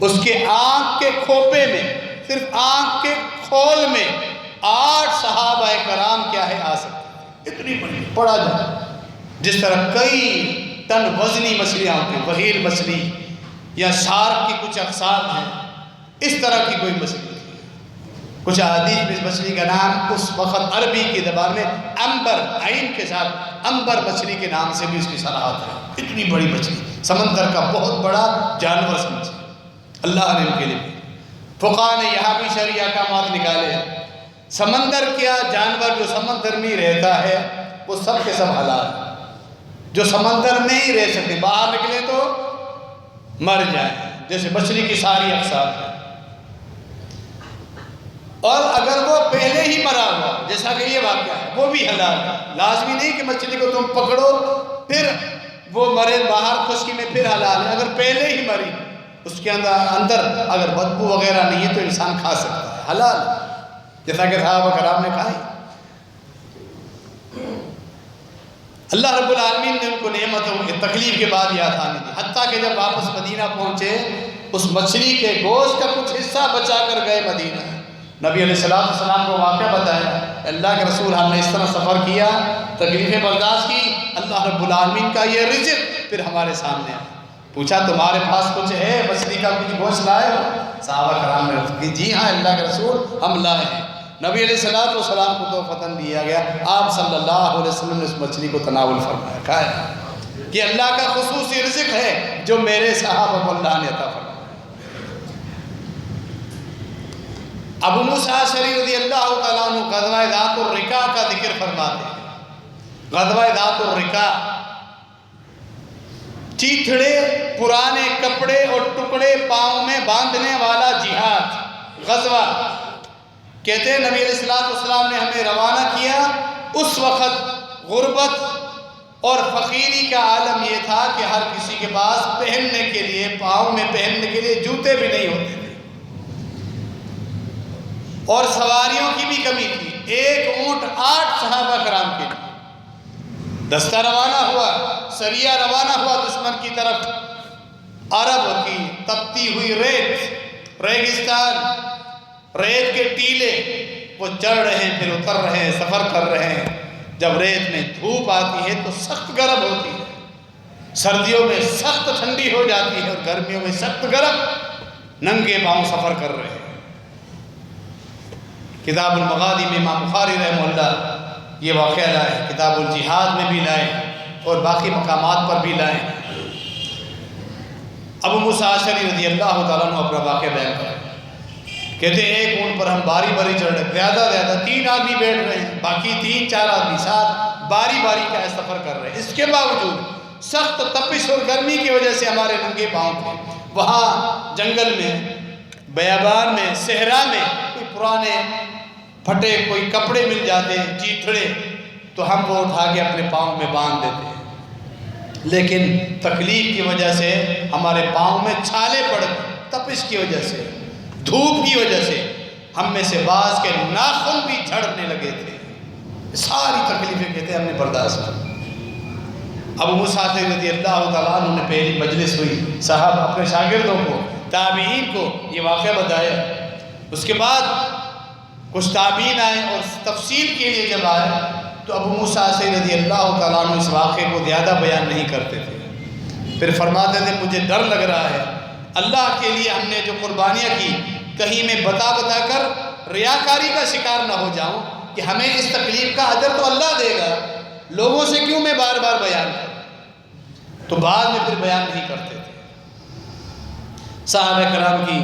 اس کے آنکھ کے کھوپے میں، صرف آنکھ کے کھول میں 8 صحابہ کرام کیا ہے آ سکتے، اتنی بڑی پڑا جائے۔ جس طرح کئی ٹن وزنی مچھلیاں ہوتی ہیں، وحیل مچھلی یا شارک کی کچھ اقسام ہیں، اس طرح کی کوئی مچھلی تھی۔ کچھ احادیث میں اس مچھلی کا نام اس وقت عربی کی زبان میں امبر، عین کے ساتھ امبر مچھلی کے نام سے بھی اس کی صلاحت ہے۔ اتنی بڑی مچھلی، سمندر کا بہت بڑا جانور سمجھے اللہ نے ان کے لیے۔ فقہاء نے یہاں بھی شرعی احکامات نکالے ہیں۔ سمندر کیا جانور جو سمندر میں ہی رہتا ہے وہ سب کے سب حلال ہے۔ جو سمندر میں ہی رہ سکتے، باہر نکلے تو مر جائیں، جیسے مچھلی کی ساری اقسام ہیں۔ اور اگر وہ پہلے ہی مرا ہوا، جیسا کہ یہ واقعہ ہے، وہ بھی حلال ہے۔ لازمی نہیں کہ مچھلی کو پکڑو، پھر وہ مرے باہر خشکی میں پھر حلال ہے۔ اگر پہلے ہی مری اس کے اندر اگر بدبو وغیرہ نہیں ہے تو انسان کھا سکتا ہے، حلال، جیسا کہ صحابہ کرام نے کہا۔ اللہ رب العالمین نے ان کو نعمتوں کی تکلیف کے بعد یہ آسانی دی، حتیٰ کہ جب واپس مدینہ پہنچے اس مچھلی کے گوشت کا کچھ حصہ بچا کر گئے مدینہ۔ نبی علیہ السلام کو واقعہ بتایا، اللہ کے رسول ہم نے اس طرح سفر کیا، تکلیفیں برداشت کی، اللہ رب العالمین کا یہ رزق پھر ہمارے سامنے آیا۔ پوچھا تمہارے پاس کچھ ہے مچھلی کا، کچھ گوشت لائے ہو؟ صحابہ کرام نے کہا جی ہاں اللہ کے رسول ہم لائے ہیں۔ نبی علیہ السلام کو تو فتن دیا گیا، آپ صلی اللہ علیہ وسلم نے اس مچھلی کو تناول فرمایا، کہا کہ اللہ کا خصوصی رزق ہے جو میرے صحابہ کو اللہ نے عطا فرمایا۔ ابو موسیٰ اشعری رضی اللہ تعالیٰ عنہ غزوہ ذات الرقاع کا ذکر فرماتے ہیں۔ غزوہ ذات الرقاع، چیتھڑے، پرانے کپڑے اور ٹکڑے پاؤں میں باندھنے والا جہاد غزوہ، کہتے ہیں نبی علیہ السلام نے ہمیں روانہ کیا، اس وقت غربت اور فقیری کا عالم یہ تھا کہ ہر کسی کے پاس پہننے کے لیے، پاؤں میں پہننے کے لیے جوتے بھی نہیں ہوتے تھے، اور سواریوں کی بھی کمی تھی۔ ایک اونٹ 8 صحابہ کرام کے لیے۔ دستہ روانہ ہوا، سریہ روانہ ہوا دشمن کی طرف، عرب کی تپتی ہوئی ریت، ریگستان، ریت کے ٹیلے، وہ چڑھ رہے ہیں پھر اتر رہے ہیں، سفر کر رہے ہیں۔ جب ریت میں دھوپ آتی ہے تو سخت گرم ہوتی ہے، سردیوں میں سخت ٹھنڈی ہو جاتی ہے اور گرمیوں میں سخت گرم، ننگے پاؤں سفر کر رہے ہیں۔ کتاب المغازی میں امام بخاری رحمہ اللہ یہ واقعہ لائے، کتاب الجہاد میں بھی لائے اور باقی مقامات پر بھی لائے۔ ابو موسیٰ اشعری رضی اللہ تعالیٰ عنہ اپنا واقعہ بیان کریں، کہتے ہیں ایک اونٹ پر ہم باری باری چڑھ رہے، زیادہ 3 آدمی بیٹھ رہے ہیں، باقی 3-4 آدمی ساتھ باری باری کا سفر کر رہے ہیں۔ اس کے باوجود سخت تپش اور گرمی کی وجہ سے ہمارے ننگے پاؤں تھے۔ وہاں جنگل میں، بیابان میں، صحرا میں کوئی پرانے پھٹے کوئی کپڑے مل جاتے ہیں، چیتھڑے، تو ہم وہ اٹھا کے اپنے پاؤں میں باندھ دیتے ہیں، لیکن تکلیف کی وجہ سے ہمارے پاؤں میں چھالے پڑ گئے، تپش کی وجہ سے، دھوپ کی وجہ سے ہم میں سے بعض کے ناخن بھی جھڑنے لگے تھے۔ ساری تکلیفیں کہتے ہیں ہم نے برداشت کی۔ ابو موسیٰ رضی اللہ تعالیٰ عنہ نے پہلی مجلس ہوئی، صاحب اپنے شاگردوں کو، تابعین کو یہ واقعہ بتایا۔ اس کے بعد کچھ تابعین آئے اور تفصیل کے لیے جب آئے تو ابو موسیٰ رضی اللہ تعالیٰ عنہ اس واقعے کو زیادہ بیان نہیں کرتے تھے، پھر فرماتے تھے مجھے ڈر لگ رہا ہے، اللہ کے لیے ہم نے جو قربانیاں کی کہیں میں بتا کر ریاکاری کا شکار نہ ہو جاؤں کہ ہمیں اس تکلیف کا اجر تو اللہ دے گا، لوگوں سے کیوں میں بار بار بیان کروں، تو بعد میں پھر بیان نہیں کرتے تھے۔ صحابہ کرام کی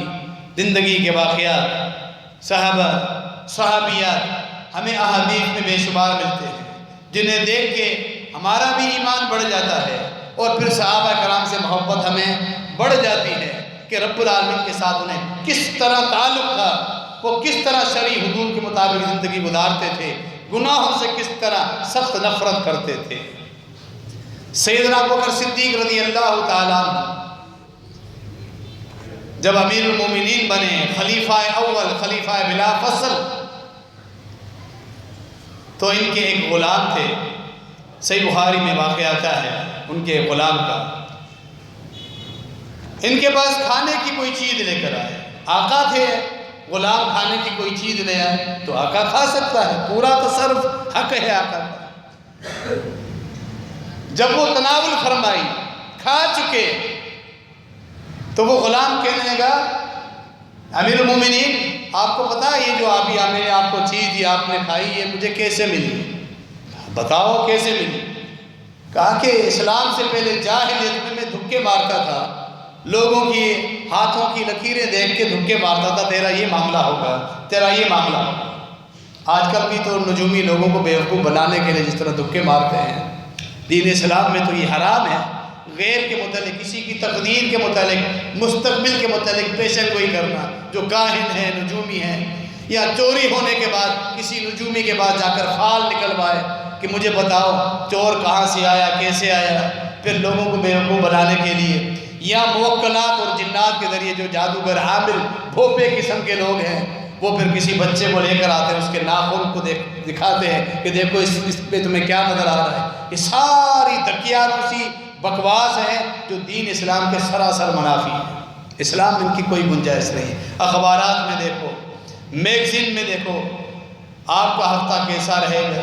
زندگی کے واقعات، صحابہ صحابیات ہمیں احادیث میں بے شمار ملتے ہیں، جنہیں دیکھ کے ہمارا بھی ایمان بڑھ جاتا ہے اور پھر صحابہ کرام سے محبت ہمیں بڑھ جاتی ہے کہ رب العالمین کے ساتھ انہیں کس طرح تعلق تھا، وہ کس طرح شرعی حدود کے مطابق زندگی گزارتے تھے، گناہوں سے کس طرح سخت نفرت کرتے تھے۔ سیدنا ابوبکر صدیق رضی اللہ تعالیٰ عنہ جب امیر المومنین بنے، خلیفہ اول، خلیفہ بلا فصل، تو ان کے ایک غلام تھے، صحیح بخاری میں واقع آتا ہے ان کے غلام کا، ان کے پاس کھانے کی کوئی چیز لے کر آئے، آقا تھے، غلام کھانے کی کوئی چیز لے آئے تو آقا کھا سکتا ہے، پورا تصرف حق ہے آقا کا۔ جب وہ تناول فرمائی، کھا چکے، تو وہ غلام کہنے لگا امیر المومنین آپ کو پتا ہے یہ جو میں نے آپ کو چیز دی آپ نے کھائی، یہ مجھے کیسے ملی؟ بتاؤ کیسے ملی؟ کہا کہ اسلام سے پہلے جاہلیت میں دھکے مارتا تھا، لوگوں کی ہاتھوں کی لکیریں دیکھ کے دھکے مارتا تھا، تیرا یہ معاملہ ہوگا، تیرا یہ معاملہ ہوگا۔ آج کل بھی تو نجومی لوگوں کو بیوقوف بنانے کے لیے جس طرح دھکے مارتے ہیں، دین اسلام میں تو یہ حرام ہے غیر کے متعلق، کسی کی تقدیر کے متعلق، مستقبل کے متعلق پیشن گوئی کرنا، جو کاہن ہے، نجومی ہے، یا چوری ہونے کے بعد کسی نجومی کے بعد جا کر فال نکلوائے، کہ مجھے بتاؤ چور کہاں سے آیا، کیسے آیا، پھر لوگوں کو بیوقوف بنانے کے لیے، یا موکلات اور جنات کے ذریعے جو جادوگر عامل بھوپے قسم کے لوگ ہیں، وہ پھر کسی بچے کو لے کر آتے ہیں، اس کے ناخن کو دکھاتے ہیں کہ دیکھو اس پہ تمہیں کیا نظر آ رہا ہے۔ یہ ساری دقیانوسی بکواس ہیں جو دین اسلام کے سراسر منافی ہیں۔ اسلام میں ان کی کوئی گنجائش نہیں۔ اخبارات میں دیکھو، میگزین میں دیکھو، آپ کا ہفتہ کیسا رہے گا،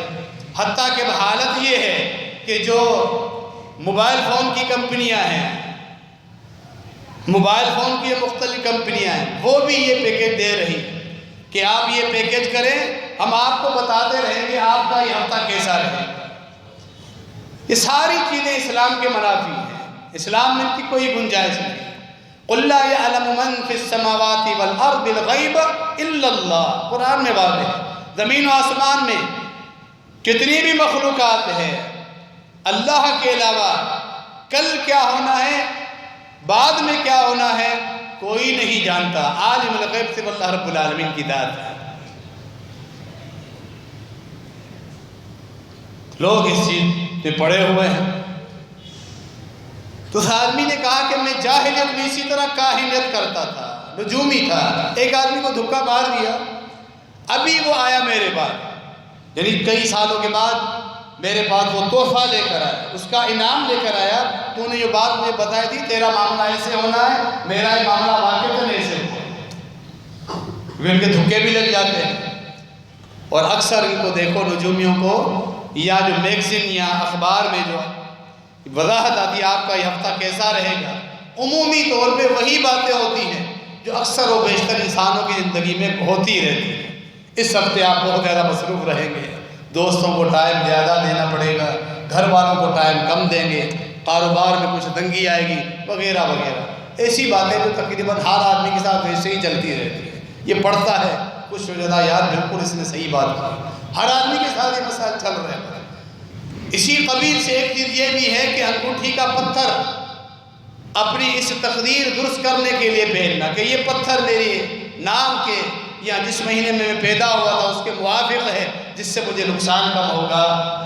حتیٰ کہ حالت یہ ہے کہ جو موبائل فون کی کمپنیاں ہیں، موبائل فون کی مختلف کمپنیاں ہیں، وہ بھی یہ پیکیج دے رہی کہ آپ یہ پیکیج کریں، ہم آپ کو بتاتے رہیں گے آپ کا یہ ہفتہ کیسا رہے گا۔ یہ ساری چیزیں اسلام کے منافی ہیں، اسلام میں ان کی کوئی گنجائش نہیں۔ قُلْ لَا يَعْلَمُ مَنْ فِي السَّمَاوَاتِ وَالْأَرْضِ الْغَيْبَ إِلَّا اللَّهُ، قرآن میں واضح ہے۔ زمین و آسمان میں کتنی بھی مخلوقات ہیں، اللہ کے علاوہ کل کیا ہونا ہے، بعد میں کیا ہونا ہے، کوئی نہیں جانتا۔ عالم الغیب صرف اللہ رب العالمین کی ذات ہے۔ لوگ اس چیز پہ پڑے ہوئے ہیں۔ تو اس آدمی نے کہا کہ میں جاہلیت میں اسی طرح کاہنیت کرتا تھا، نجومی تھا۔ ایک آدمی کو دھکا مار دیا، ابھی وہ آیا میرے پاس، یعنی کئی سالوں کے بعد میرے پاس وہ تحفہ لے کر آیا، اس کا انعام لے کر آیا، تو نے یہ بات مجھے بتائی تھی تیرا معاملہ ایسے ہونا ہے، میرا یہ معاملہ واقعتاً ایسے ہوا۔ ان کے دھکے بھی لگ جاتے ہیں۔ اور اکثر ان کو دیکھو نجومیوں کو، یا جو میگزین یا اخبار میں جو وضاحت آتی ہے آپ کا یہ ہفتہ کیسا رہے گا، عمومی طور پہ وہی باتیں ہوتی ہیں جو اکثر و بیشتر انسانوں کی زندگی میں ہوتی رہتی ہیں۔ اس ہفتے آپ بہت زیادہ مصروف رہیں گے، دوستوں کو ٹائم زیادہ دینا پڑے گا، گھر والوں کو ٹائم کم دیں گے، کاروبار میں کچھ تنگی آئے گی، وغیرہ وغیرہ۔ ایسی باتیں جو تقریباً ہر آدمی کے ساتھ ویسے ہی چلتی رہتی ہیں۔ یہ پڑھتا ہے کچھ وجہ یار بالکل اس نے صحیح بات کی، ہر آدمی کے ساتھ یہ مسائل چل رہے ہیں۔ اسی قبیل سے ایک چیز یہ بھی ہے کہ انگوٹھی کا پتھر اپنی اس تقدیر درست کرنے کے لیے پہننا، کہ یہ پتھر میرے نام کے یا جس مہینے میں پیدا ہوا تھا اس کے موافق ہے، جس سے مجھے نقصان کم ہوگا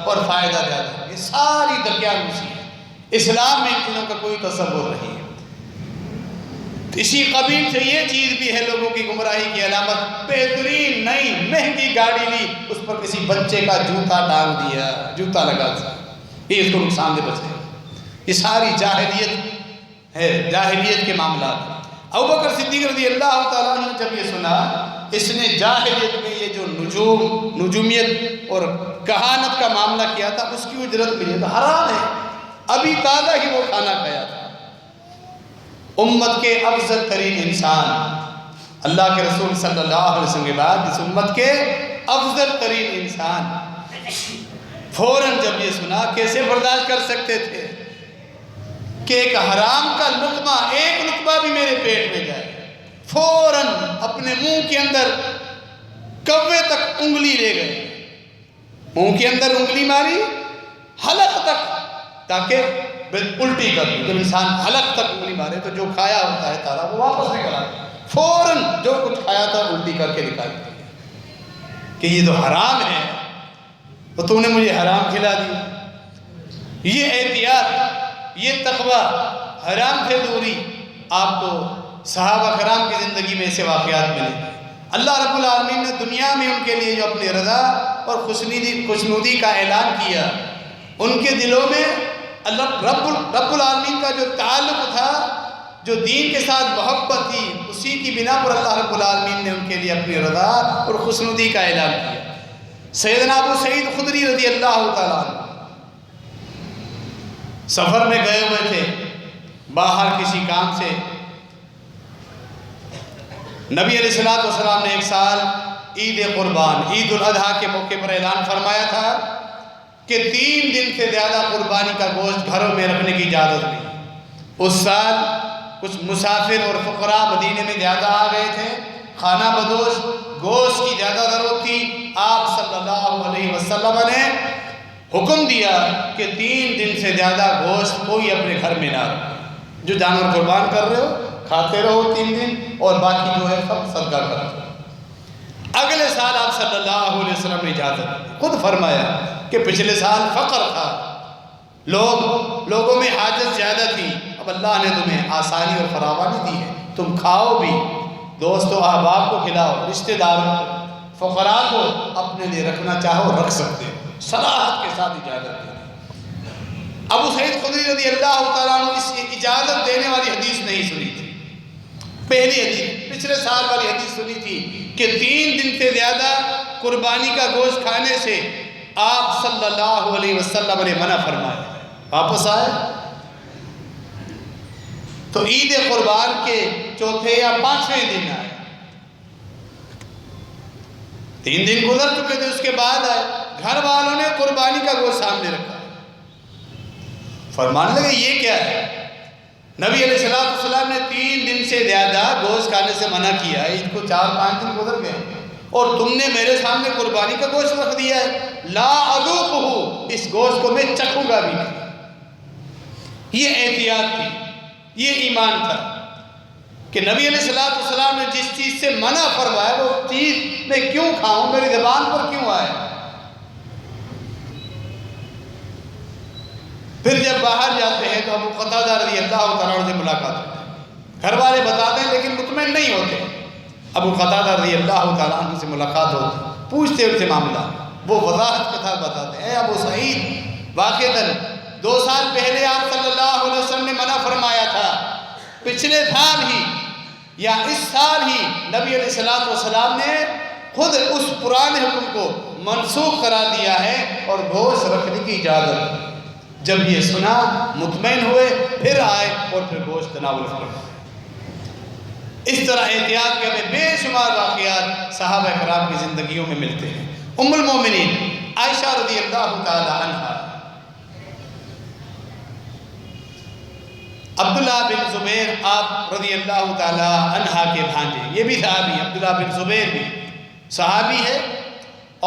اور فائدہ زیادہ ہوگا۔ یہ ساری دقیانوسی ہے، اسلام میں ان چیزوں کا کوئی تصور نہیں ہے۔ اسی قبیل سے یہ چیز بھی ہے لوگوں کی گمراہی کی علامت، بہترین نئی مہنگی گاڑی لی، اس پر کسی بچے کا جوتا ٹانگ دیا، جوتا لگا دیا، یہ اس کو نقصان دے بچے۔ یہ ساری جاہلیت ہے، جاہلیت کے معاملات۔ ابوبکر صدیق رضی اللہ تعالیٰ عنہ نے جب یہ سنا، اس نے جاہلیت میں یہ جو نجومیت اور کہانت کا معاملہ کیا تھا اس کی اجرت ملی، تو حرام ہے، ابھی تازہ ہی وہ کھانا کھایا تھا۔ امت کے افضل ترین انسان، اللہ کے رسول صلی اللہ علیہ وسلم کے بعد اس امت کے افضل ترین انسان فوراً جب یہ سنا، کیسے برداشت کر سکتے تھے کہ ایک حرام کا لقمہ، ایک لقمہ بھی میرے پیٹ میں جائے، فوراً اپنے منہ کے اندر کوے تک انگلی لے گئے، منہ کے اندر انگلی ماری حلق تک، تاکہ الٹی کر دوں۔ جب انسان حلق تک انگلی مارے تو جو کھایا ہوتا ہے تارا وہ واپس نکل آتا ہے، فوراً جو کچھ کھایا تھا الٹی کر کے نکال دیا کہ یہ تو حرام ہے، تو تم نے مجھے حرام کھلا دیا۔ یہ احتیاط، یہ تقوی، حرام سے دوری، آپ کو صحابہ کرام کی زندگی میں ایسے واقعات ملے۔ اللہ رب العالمین نے دنیا میں ان کے لیے جو اپنی رضا اور خوشنودی کا اعلان کیا، ان کے دلوں میں اللہ رب العالمین کا جو تعلق تھا، جو دین کے ساتھ محبت تھی، اسی کی بنا پر اللہ رب العالمین نے ان کے لیے اپنی رضا اور خوشنودی کا اعلان کیا۔ سیدنا ابو سعید خدری رضی اللہ تعالیٰ عنہ سفر میں گئے ہوئے تھے، باہر کسی کام سے۔ نبی علیہ السلام نے ایک سال عید قربان، عید الاضحیٰ کے موقع پر اعلان فرمایا تھا کہ 3 دن سے زیادہ قربانی کا گوشت گھروں میں رکھنے کی اجازت نہیں۔ اس سال کچھ مسافر اور فقراء مدینے میں زیادہ آ گئے تھے، خانہ بدوش گوشت کی زیادہ ضرورت تھی۔ آپ صلی اللہ علیہ وسلم نے حکم دیا کہ 3 دن سے زیادہ گوشت کوئی اپنے گھر میں نہ رکھے، جو جانور قربان کر رہے ہو کھاتے رہو 3 دن، اور باقی جو ہے سب صدقہ کرو۔ اگلے سال آپ صلی اللہ علیہ وسلم نے اجازت دی، خود فرمایا کہ پچھلے سال فقر تھا، لوگوں میں حاجت زیادہ تھی، اب اللہ نے تمہیں آسانی اور فراوانی دی ہے، تم کھاؤ بھی، دوست و احباب کو کھلاؤ، رشتہ داروں کو، فقراء کو اپنے لیے رکھنا چاہو رکھ سکتے ہو، صراحت کے ساتھ اجازت دی۔ ابو سعید خدری رضی اللہ تعالیٰ عنہ اس اجازت دینے والی حدیث نہیں سنی تھی، پہلی حدیث پچھلے سال والی حدیث سنی تھی کہ 3 دن سے زیادہ قربانی کا گوشت کھانے سے آپ صلی اللہ علیہ وسلم نے منع فرمایا۔ واپس آئے تو عید قربان کے چوتھے یا 5ویں دن آئے، 3 دن گزر چکے تھے، اس کے بعد آئے، گھر والوں نے قربانی کا گوشت سامنے رکھا، فرمانے لگے یہ کیا ہے؟ نبی علیہ السلام نے 3 دن سے زیادہ گوشت کھانے سے منع کیا ہے، عید کو 4-5 دن گزر گئے اور تم نے میرے سامنے قربانی کا گوشت رکھ دیا ہے، لا اذوقہ، اس گوشت کو میں چکھوں گا بھی نہیں۔ یہ احتیاط تھی، یہ ایمان تھا کہ نبی علیہ السلام نے جس چیز سے منع فرمایا وہ چیز میں کیوں کھاؤں، میری زبان پر کیوں آئے۔ پھر جب باہر جاتے ہیں تو ابو قتادہ رضی اللہ تعالیٰ عنہ سے ملاقات ہوتی ہے، گھر والے بتاتے ہیں لیکن مطمئن نہیں ہوتے، ابو قتادہ رضی اللہ تعالیٰ عنہ سے ملاقات ہوتی، پوچھتے ان سے معاملہ، وہ وضاحت کے ساتھ بتاتے ہیں، اے ابو سعید، واقعتاً 2 سال پہلے آپ صلی اللہ علیہ وسلم نے منع فرمایا تھا، پچھلے سال ہی یا اس سال ہی نبی علیہ السلام نے خود اس پرانے حکم کو منسوخ کرا دیا ہے اور گوشت رکھنے کی اجازت۔ جب یہ سنا مطمئن ہوئے، پھر آئے اور پھر گوشت تناول فرمایا۔ اس طرح احتیاط کے ہمیں بے شمار واقعات صحابہ کرام کی زندگیوں میں ملتے ہیں۔ ام المومنین عائشہ رضی اللہ تعالی عنہا، عبداللہ بن زبیر آپ رضی اللہ تعالی عنہا کے بھانجے، یہ بھی صحابی، عبداللہ بن زبیر بھی صحابی ہے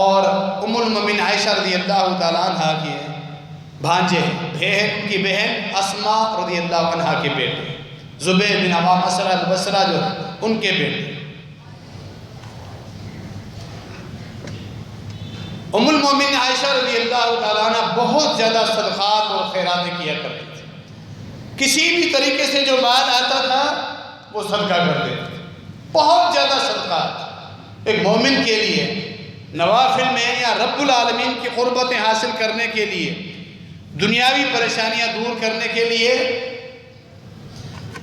اور ام المومنین عائشہ رضی اللہ تعالی عنہا کی بھانجے ہیں، ان کی بہن اسما رضی اللہ عنہا کے بیٹے، زبیر بن عوام اسرہ البصرہ جو ان کے بیٹے۔ ام المومنین عائشہ رضی اللہ تعالیٰ عنہ بہت زیادہ صدقات اور خیراتیں کیا کرتی تھی، کسی بھی طریقے سے جو مال آتا تھا وہ صدقہ کر دیتے تھے، بہت زیادہ صدقات۔ ایک مومن کے لیے نوافل میں یا رب العالمین کی قربتیں حاصل کرنے کے لیے، دنیاوی پریشانیاں دور کرنے کے لیے،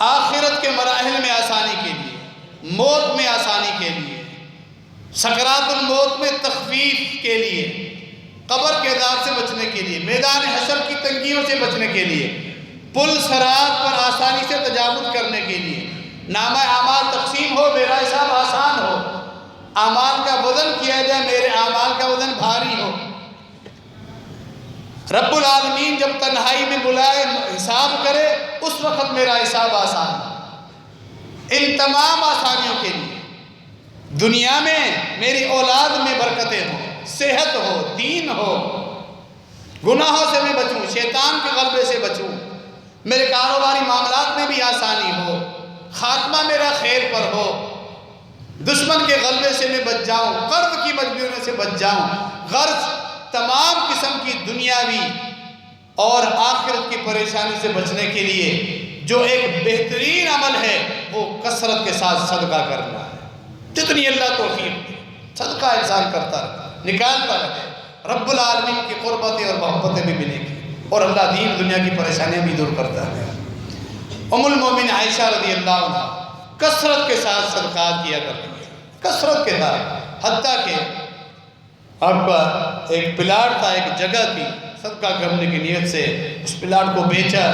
آخرت کے مراحل میں آسانی کے لیے، موت میں آسانی کے لیے، سکرات الموت میں تخفیف کے لیے، قبر کے عذاب سے بچنے کے لیے، میدان حشر کی تنگیوں سے بچنے کے لیے، پل صراط پر آسانی سے تجاوز کرنے کے لیے، نامہ اعمال تقسیم ہو، میرا حساب آسان ہو، اعمال کا وزن کیا جائے، میرے اعمال کا وزن بھاری ہو، رب العالمین جب تنہائی میں بلائے حساب کرے اس وقت میرا حساب آسان ہے۔ ان تمام آسانیوں کے لیے دنیا میں میری اولاد میں برکتیں ہوں، صحت ہو، دین ہو، گناہوں سے میں بچوں، شیطان کے غلبے سے بچوں، میرے کاروباری معاملات میں بھی آسانی ہو، خاتمہ میرا خیر پر ہو، دشمن کے غلبے سے میں بچ جاؤں، قرض کی مجبوریوں سے بچ جاؤں، غرض تمام قسم کی دنیاوی اور آخرت کی پریشانی سے بچنے کے لیے جو ایک بہترین عمل ہے وہ کثرت کے ساتھ صدقہ کرنا ہے۔ جتنی اللہ توفیق دے صدقہ انسان کرتا رہے، نکالتا رہے، رب العالمین کی قربتیں اور محبتیں بھی ملیں گی اور اللہ دین دنیا کی پریشانیاں بھی دور کرتا ہے۔ ام المومنین عائشہ رضی اللہ عنہ کثرت کے ساتھ صدقات کیا کرتی ہے، کثرت کے ساتھ، حتیٰ کہ آپ کا ایک پلاٹ تھا، ایک جگہ تھی، صدقہ کرنے کی نیت سے اس پلاٹ کو بیچا،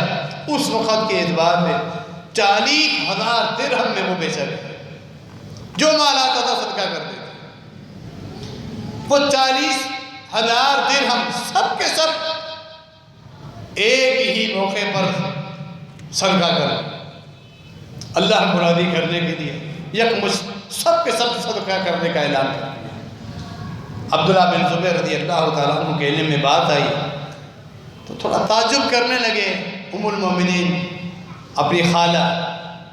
اس وقت کے اعتبار میں 40,000 درہم میں وہ بیچا گیا، جو مال آتا تھا صدقہ کر دیتے، وہ 40,000 درہم سب کے سب ایک ہی موقع پر صدقہ کر اللہ کو راضی کرنے کے لیے یکمشت سب کے سب صدقہ کرنے کا اعلان کر دیا۔ عبداللہ بن زبیر رضی اللہ تعالیٰ عنہ کے علم میں بات آئی تو تھوڑا تعجب کرنے لگے۔ ام المومنین اپنی خالہ،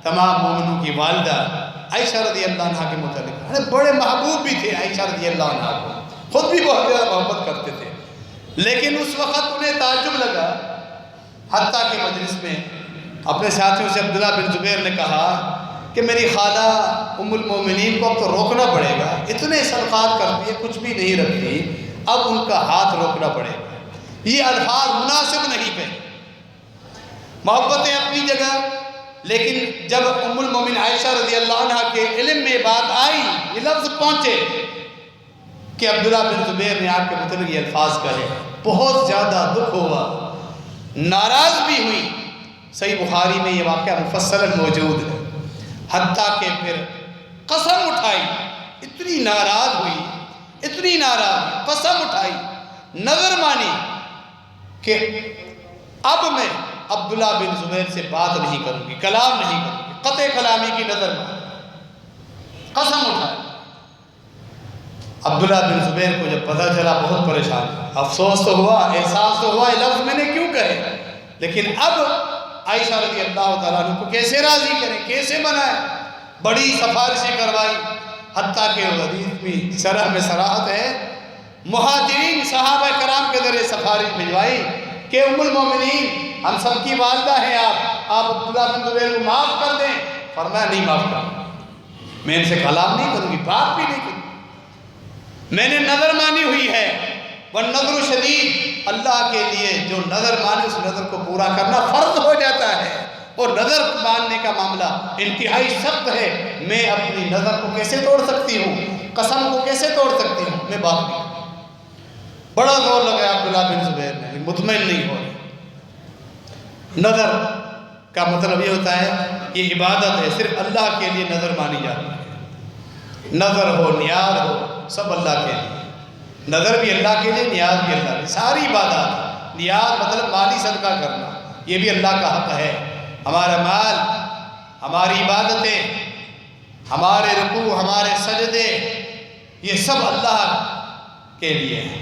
تمام مومنوں کی والدہ عائشہ رضی اللہ عنہ کے متعلق، بڑے محبوب بھی تھے عائشہ رضی اللہ عنہ کو، خود بھی بہت زیادہ محبت کرتے تھے، لیکن اس وقت انہیں تعجب لگا، حتیٰ کہ مجلس میں اپنے ساتھیوں سے عبداللہ بن زبیر نے کہا کہ میری خالہ ام المومنین کو اب تو روکنا پڑے گا، اتنے صدقات کرتی ہے، کچھ بھی نہیں رکھتی، اب ان کا ہاتھ روکنا پڑے گا۔ یہ الفاظ مناسب نہیں تھے، محبتیں اپنی جگہ، لیکن جب ام المومن عائشہ رضی اللہ عنہ کے علم میں بات آئی، یہ لفظ پہنچے کہ عبداللہ بن زبیر نے آپ کے متعلق یہ الفاظ کہے، بہت زیادہ دکھ ہوا، ناراض بھی ہوئی۔ صحیح بخاری میں یہ واقعہ مفصلاً موجود ہے، حتیٰ کہ پھر قسم اٹھائی، اتنی ناراض ہوئی، اتنی ناراض، قسم اٹھائی، نظر مانی کہ اب میں عبداللہ بن زبیر سے بات نہیں کروں گی، کلام نہیں کروں گی، قطع کلامی کی نظر مانی، قسم اٹھائی۔ عبداللہ بن زبیر کو جب پتہ چلا بہت پریشان، افسوس تو ہوا، احساس تو ہوا، یہ لفظ میں نے کیوں کہے، لیکن اب عائشہ رضی اللہ تعالیٰ عنہ کو کیسے راضی کریں، کیسے منائیں، بڑی سفارشیں کروائی، حتیٰ کہ حدیث میں شرح میں صراحت ہے، مہاجرین صحابہ کرام کے ذریعے سفارش بھجوائی کہ ام المومنین ہم سب کی والدہ ہیں آپ عبداللہ بن زبیر کو معاف کر دیں، فرمایا نہیں معاف کروں، میں ان سے کلام نہیں کروں گی، بات بھی نہیں کروں، میں نے نظر مانی ہوئی ہے، والنظر شدید، اللہ کے لیے جو نظر مانے اس نظر کو پورا کرنا فرض ہو جاتا ہے، اور نظر ماننے کا معاملہ انتہائی سخت ہے، میں اپنی نظر کو کیسے توڑ سکتی ہوں، قسم کو کیسے توڑ سکتی ہوں، میں بات نہیں کروں۔ بڑا زور لگایا عبداللہ بن زبیر نے، مطمئن نہیں ہو رہی۔ نظر کا مطلب یہ ہوتا ہے یہ عبادت ہے، صرف اللہ کے لیے نظر مانی جاتی ہے، نظر ہو، نیاز ہو، سب اللہ کے لیے، نظر بھی اللہ کے لیے، نیاز بھی اللہ کے لیے، ساری عبادات، نیاز مطلب مالی صدقہ کرنا، یہ بھی اللہ کا حق ہے، ہمارا مال، ہماری عبادتیں، ہمارے رکوع، ہمارے سجدے، یہ سب اللہ کے لیے ہیں،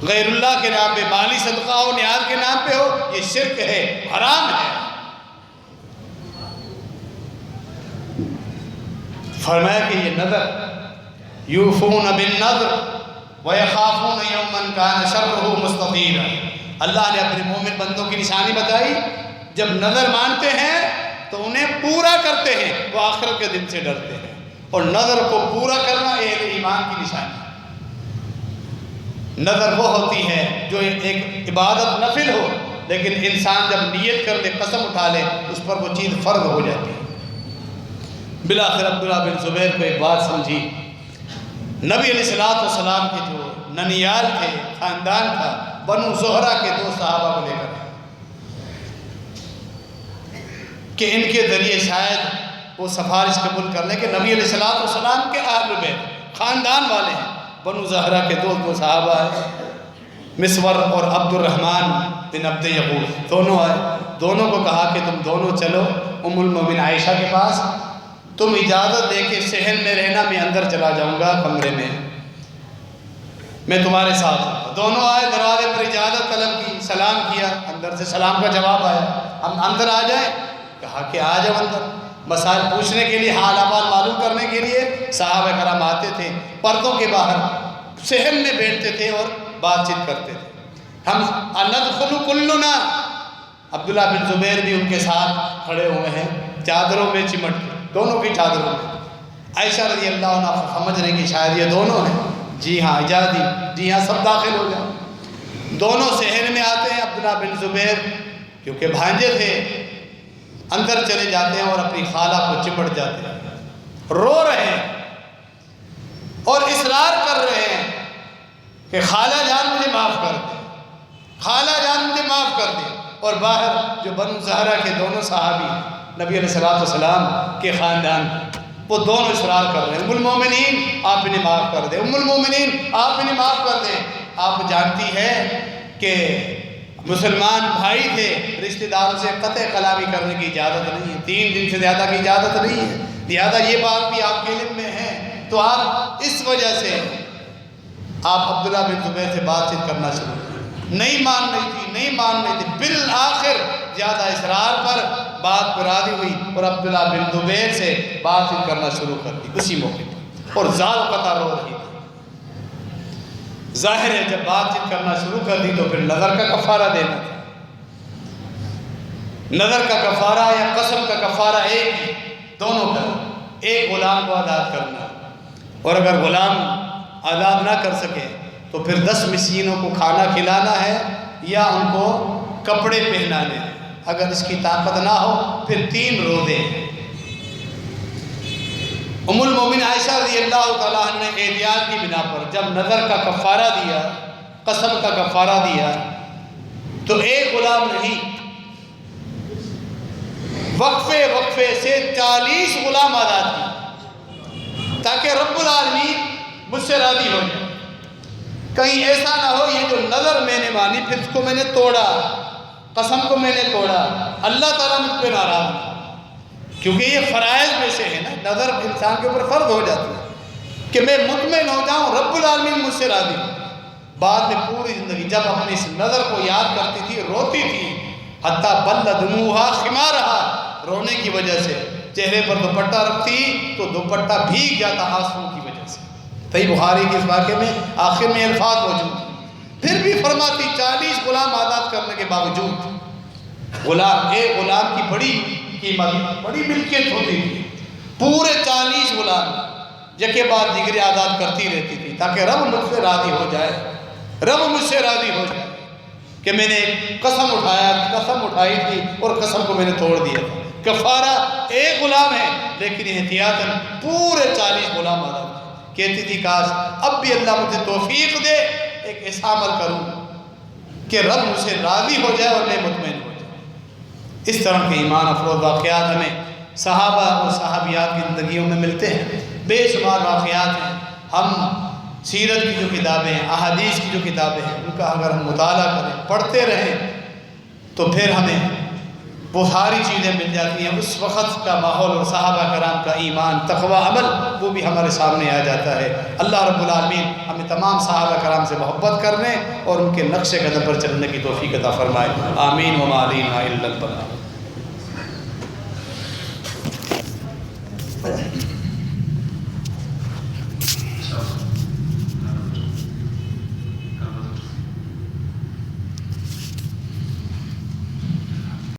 غیر اللہ کے نام پہ مالی صدقہ ہو، نیاز کے نام پہ ہو، یہ شرک ہے، حرام ہے۔ فرمایا کہ یہ نظر یوفون بالنظر وَيَخَافُونَ يَوْمًا كَانَ شَرُّهُ مُسْتَطِيرًا، اللہ نے اپنے مومن بندوں کی نشانی بتائی، جب نظر مانتے ہیں تو انہیں پورا کرتے ہیں، وہ آخرت کے دن سے ڈرتے ہیں، اور نظر کو پورا کرنا اہل ایمان کی نشانی ہے۔ نظر وہ ہوتی ہے جو ایک عبادت نفل ہو، لیکن انسان جب نیت کر لے، قسم اٹھا لے، اس پر وہ چیز فرض ہو جاتی ہے۔ بالآخر عبداللہ بن زبیر کو ایک بات سمجھی، نبی علیہ السلام کے جو ننیال تھے، خاندان تھا، بنو زہرہ کے دو صحابہ کو لے کر کہ ان کے ذریعے شاید وہ سفارش قبول کر لیں کہ نبی علیہ السلام کے اہل بیت خاندان والے ہیں، بنو زہرہ کے دو صحابہ ہیں، مسور اور عبد الرحمن بن عبد یغوث، دونوں آئے، دونوں کو کہا کہ تم دونوں چلو ام المومن عائشہ کے پاس، تم اجازت دے کے صحن میں رہنا، میں اندر چلا جاؤں گا کمرے میں تمہارے ساتھ ہوں۔ دونوں آئے، دروازے پر اجازت طلب کی، سلام کیا، اندر سے سلام کا جواب آیا، ہم اندر آ جائیں، کہا کہ آ جاؤ اندر، مسائل پوچھنے کے لیے، حال احوال معلوم کرنے کے لیے صحابہ کرام آتے تھے، پردوں کے باہر صحن میں بیٹھتے تھے اور بات چیت کرتے تھے۔ ہم ندخل کلنا، عبداللہ بن زبیر بھی ان کے ساتھ کھڑے ہوئے ہیں، چادروں میں چمٹ کے، دونوں کی چادروں میں۔ عائشہ رضی اللہ عنہ سمجھ رہے کہ شاید یہ دونوں ہیں، جی ہاں اجازت دی، جی ہاں سب داخل ہو جائیں۔ دونوں صحن میں آتے ہیں، عبداللہ بن زبیر کیونکہ بھانجے تھے اندر چلے جاتے ہیں اور اپنی خالہ کو چمٹ جاتے ہیں، رو رہے ہیں اور اصرار کر رہے ہیں کہ خالہ جان مجھے معاف کر دے، خالہ جان مجھے معاف کر دے، اور باہر جو بنو زہرہ کے دونوں صحابی نبی علیہ السلام کے خاندان، وہ دونوں اصرار کر رہے ہیں، ام المومنین آپ انہیں معاف کر دیں، ام المومنین آپ انہیں معاف کر دیں۔ آپ جانتی ہے کہ مسلمان بھائی تھے، رشتہ داروں سے قطع کلامی کرنے کی اجازت نہیں ہے، 3 دن سے زیادہ کی اجازت نہیں ہے، لہٰذا یہ بات بھی آپ کے علم میں ہے، تو آپ اس وجہ سے آپ عبداللہ بن زبیر سے بات چیت کرنا شروع کریں، نہیں مان رہی تھی، بالآخر زیادہ اصرار پر بات پر راضی ہوئی اور عبداللہ بن زبیر سے بات چیت کرنا شروع کر دی اسی موقع پر، اور زال قطع رو رہی تھی۔ ظاہر ہے جب بات چیت کرنا شروع کر دی تو پھر نظر کا کفارہ دینا تھا۔ نظر کا کفارہ یا قسم کا کفارہ ایک ہی، دونوں کا، ایک غلام کو آزاد کرنا، اور اگر غلام آزاد نہ کر سکے تو پھر 10 مسکینوں کو کھانا کھلانا ہے یا ان کو کپڑے پہنانے ہیں۔ اگر اس کی طاقت نہ ہو پھر 3 روزے ہیں۔ ام المومن عائشہ رضی اللہ تعالیٰ عنہ نے احتیاط کی بنا پر جب نظر کا کفارہ دیا، قسم کا کفارہ دیا، تو ایک غلام نہیں، وقفے وقفے سے 40 غلام آزاد کی، تاکہ رب العالمین مجھ سے راضی ہو جائے۔ کہیں ایسا نہ ہو یہ جو نظر میں نے مانی پھر اس کو میں نے توڑا، قسم کو میں نے توڑا، اللہ تعالیٰ مجھ پہ ناراض ہے، کیونکہ یہ فرائض میں سے ہے نا، نظر انسان کے اوپر فرض ہو جاتی ہے کہ میں مطمئن ہو جاؤں رب العالمین مجھ سے راضی ہو۔ بعد میں پوری زندگی جب اپنی اس نظر کو یاد کرتی تھی روتی تھی، حتیٰ بل دموعہا خمارہا، رونے کی وجہ سے چہرے پر دوپٹہ رکھتی تو دوپٹہ بھیگ جاتا آنسوؤں کی وجہ سے۔ صحیح بخاری کے اس واقعے میں آخر میں الفاظ موجود ہیں۔ پھر بھی فرماتی 40 غلام آزاد کرنے کے باوجود، غلام ایک غلام کی بڑی قیمت، بڑی ملکیت ہوتی تھی، پورے 40 غلام یکے بعد دیگرے آزاد کرتی رہتی تھی تاکہ رب مجھ سے راضی ہو جائے، رب مجھ سے راضی ہو جائے کہ میں نے قسم اٹھائی تھی اور قسم کو میں نے توڑ دیا تھا۔ کفارہ ایک غلام ہے لیکن احتیاطاً پورے 40 غلام آزاد کہتی تھی کاش اب بھی اللہ مجھے توفیق دے ایک ایسا عمل کروں کہ رب مجھ سے راضی ہو جائے اور میں مطمئن ہو جائے۔ اس طرح کے ایمان افروز واقعات ہمیں صحابہ اور صحابیات کی زندگیوں میں ملتے ہیں، بے شمار واقعات ہیں۔ ہم سیرت کی جو کتابیں ہیں، احادیث کی جو کتابیں ہیں، ان کا اگر ہم مطالعہ کریں، پڑھتے رہیں تو پھر ہمیں وہ ساری چیزیں مل جاتی ہیں۔ اس وقت کا ماحول اور صحابہ کرام کا ایمان، تقوی، عمل وہ بھی ہمارے سامنے آ جاتا ہے۔ اللہ رب العالمین ہمیں تمام صحابہ کرام سے محبت کرنے اور ان کے نقش قدم پر چلنے کی توفیق عطا فرمائے۔ آمین وما علینا الا البلاغ۔